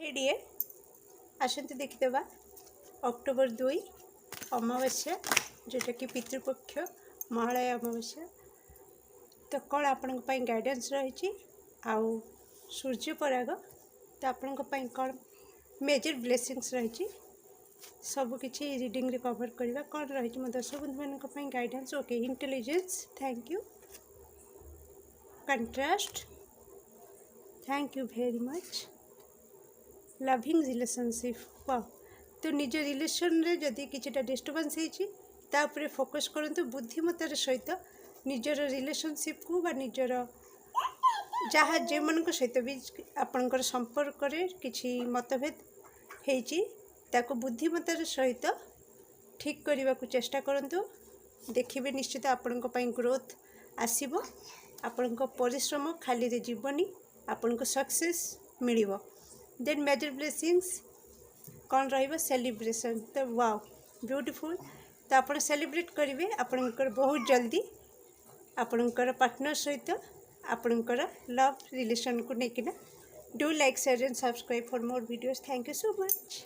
एडिए आसते देखीदेवा अक्टोबर 2 अमावास्या जोटा कि पितृपक्ष महालय अमावास्या तो कौन आपण गाइडेंस रही आउ सूर्य पराग तो आपण कौन मेजर ब्लेसिंग्स रही सबकि रीडिंग रे कवर करवा कौन रही मो दर्शक बंधु मान guidance okay intelligence thank you contrast thank you very much loving relationship वाह तो निज रिलेशन रे जदि किछटा डिस्टर्बेंस होपर फोकस करंतु बुद्धिमतार सहित निजर रिलेशनशिप को बा निजर जहाँ जे मन सहित भी आपणकर संपर्क रे किछि मतभेद होइछि ताको बुद्धिमतार सहित ठीक करने को चेष्टा करंतु देखिए निश्चित आपण ग्रोथ आसीबो आपण परिश्रम खाली रे जीवनी आपण को सक्सेस मिलिबो देन मेजर ब्लेसिंग्स कौन रहिबो सेलिब्रेशन तो वाओ ब्यूटीफुल तो आप सेलिब्रेट करेंगे आपणकर बहुत जल्दी आपणकर पार्टनर सहित आपणकर लव रिलेशन को लेकिन do like share and subscribe for more videos thank you so much.